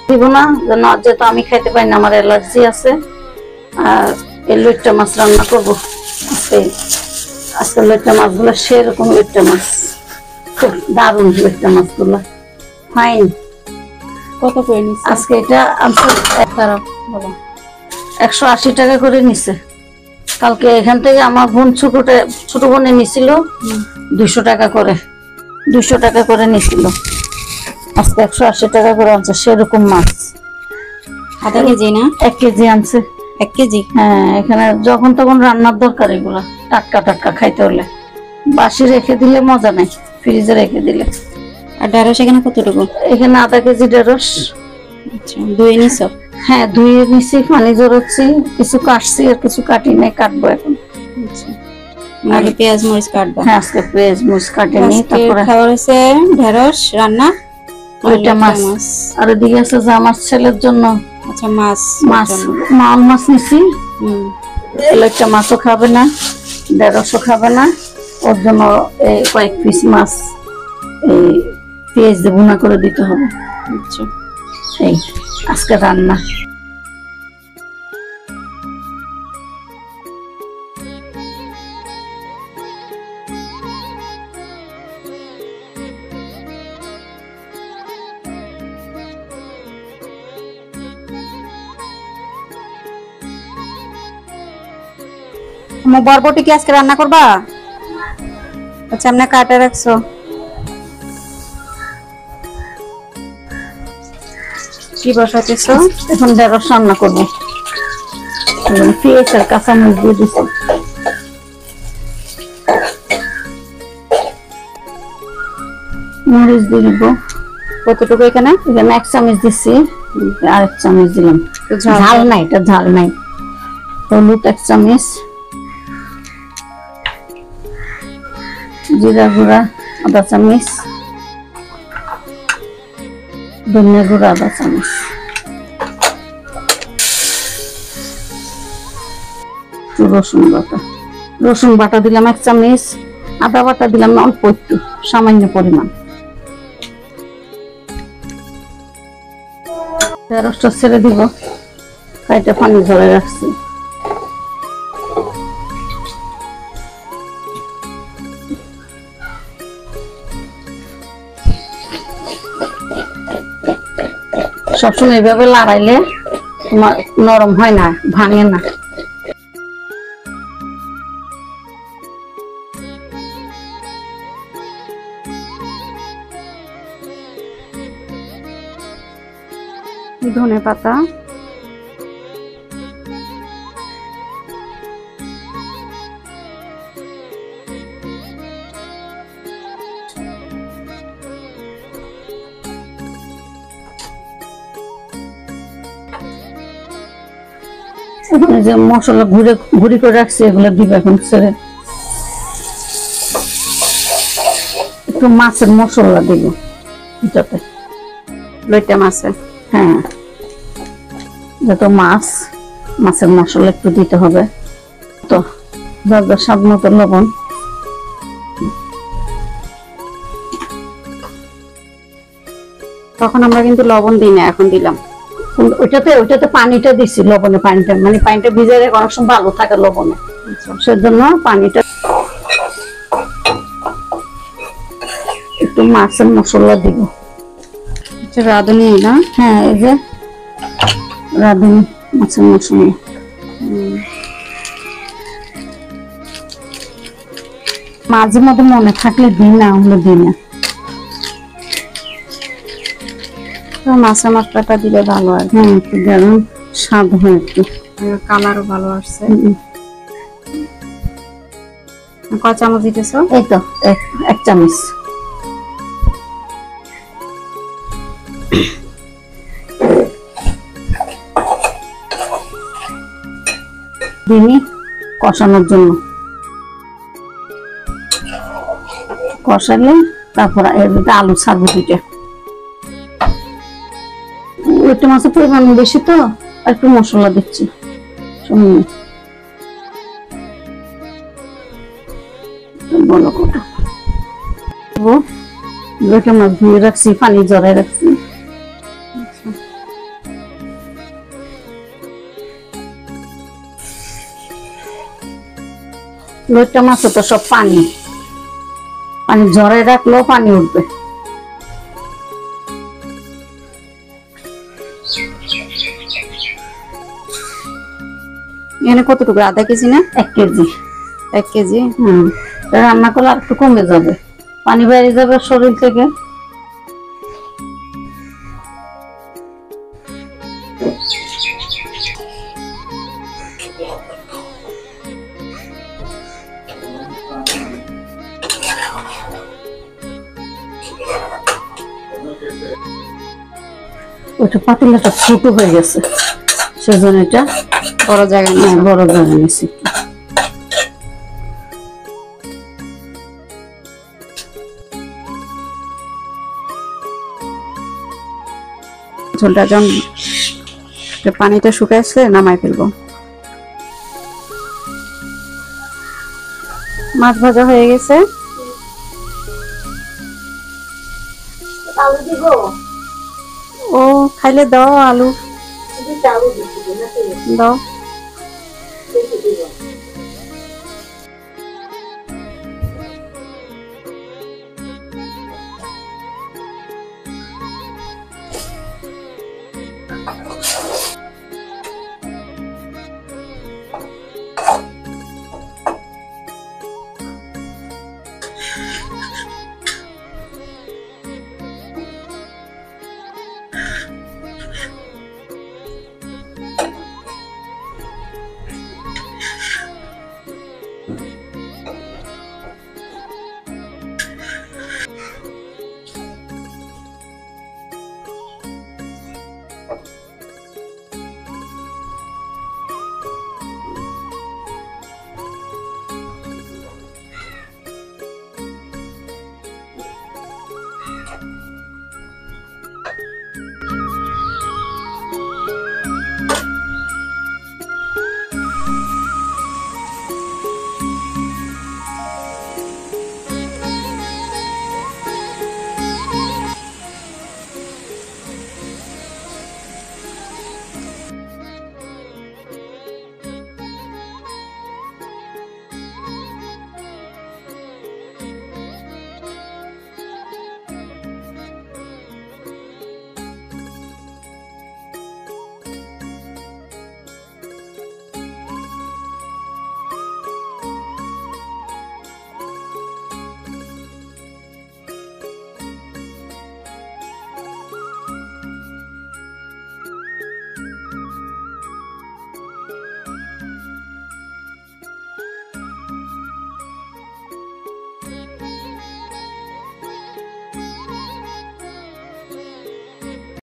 দিব না, যেহেতু আমি খাইতে পারি না, আমার অ্যালার্জি আছে। আর এই লইট্টা মাছ রান্না করবো আজকে। লইট্টা মাছগুলো সেরকম লইট্টা মাছ, খুব দারুণ লইট্টা মাছগুলো, ফাইন। কত করে নিচ্ছে আজকে? এটা 180 টাকা করে নিছে। কালকে এখান থেকে আমার বোন ছোট বোনে নিছিল 200 টাকা করে, 200 টাকা করে নিছিল। আজকে 180 টাকা করে আনছে সেরকম মাছ। আধা কেজি না 1 কেজি আনছে। 1 কেজি? হ্যাঁ, এখানে যখন তখন রান্নার দরকার, এগুলা টাটকা টাটকা খাইতে হলে। বাসি রেখে দিলে মজা নাই, ফ্রিজে রেখে দিলে। আর ঢেঁড়স এখানে কতটুকু? এখানে আধা কেজি ঢেঁড়স। আচ্ছা, ধুয়ে নিছো? হ্যাঁ, ধুয়ে নিছি, পানি জড়াচ্ছি, কিছু কাটছি আর কিছু কাটি নাই, কাটবো এখন। আচ্ছা, আগে পেঁয়াজ মরিচ কাটবা? হ্যাঁ, আজকে পেঁয়াজ মরিচ কাটে নি। তারপরে খাবার হচ্ছে ঢেঁড়স রান্না, ওইটা মাছ। আর এদিকে আছে যে আমার ছেলের জন্য আচ্ছা মাছ মাছ নিছি। একটা মাছও খাবে না, ঢেঁড়সও খাবে না, ওর জন্য এই কয়েক পিস মাছ এই পেঁয়াজ দিয়ে ভুনা করে দিতে হবে। আচ্ছা, এই আজকে রান্না। বরবটি কি আজকে রান্না করবা? আচ্ছা, আমরা কাটে রাখছো। কি বসাতেছো? এখন ঢেঁড়স রান্না করবো। পেঁয়াজ আর কাঁচামরিচ দিয়ে দিচ্ছি। মরিচ দিয়ে দিব কতটুকু? এখানে 1 চামচ দিচ্ছি, আর 1 চামচ দিলাম। ঝাল নাই, এটা ঝাল নাই। হলুদ 1 চামচ, জিরা গুঁড়া আধা চামচ, ধনিয়া গুঁড়া আধা চামচ, রসুন বাটা দিলাম 1 চামচ, আদা বাটা দিলাম অল্প একটু, সামান্য পরিমাণ। ঢেঁড়সটা ছেড়ে দিব, কাইটা পানি ঝরে রাখছি। সবসময় এইভাবে লাড়াইলে তোমার নরম হয় না, ভাঙে না। ধনে পাতা, যে মশলা ঘুরি করে রাখছি এগুলো দিব এখন ছেড়ে। একটু মাছের মশলা দিব এটাতে, লইট্টা মাছে। হ্যাঁ, যত মাছের মশলা একটু দিতে হবে। তো যার স্বাদ মতো লবণ। তখন আমরা কিন্তু লবণ দিই না, এখন দিলাম। ওইটাতে পানিটা দিছি, লবণে পানিটা, মানে পানিটা ভিজে রেখে অনেক সময় ভালো থাকে লবণে, সেজন্য পানিটা। একটু মাছের মশলা দিব। রাঁধুনি না? হ্যাঁ, এই যে রাঁধুনি মাছের মশলা। মাঝে মধ্যে মনে থাকলে দিই, না হলে দিই না। মাছের মশলাটা দিলে ভালো আর হ্যাঁ, একটু যেমন স্বাদ হয়, একটু কালারও ভালো আসছে। কয় চামচ দিতেছো? এই তো 1 চামচ। দিনই কষানোর জন্য, কষালে তারপর আলু ছাড়বো দুইটা। ওইটা মাছের পরিমাণ বেশি তো, একটু মশলা দিচ্ছি। বলো কটা মাছ ধুয়ে রাখছি, পানি জড়াই রাখছি। লইট্টা মাছে তো সব পানি, পানি ঝরে রাখলেও পানি উঠবে। এখানে কতটুকু, আধা কেজি না 1 কেজি। 1 কেজি? রান্না করলে আর একটু কমে যাবে, পানি বাইরে যাবে শরীর থেকে। ওইটা পাতিলাটা ছোট হয়ে গেছে, সেজন্য এটা বড় জায়গা না? বড় জায়গা নিয়েছি। ঝোলটা যখন পানিটা শুকায় আসলে নামাই ফেলবো। মাছ ভাজা হয়ে গেছে। আলু দিব? ও খাইলে দাও আলু, দাও।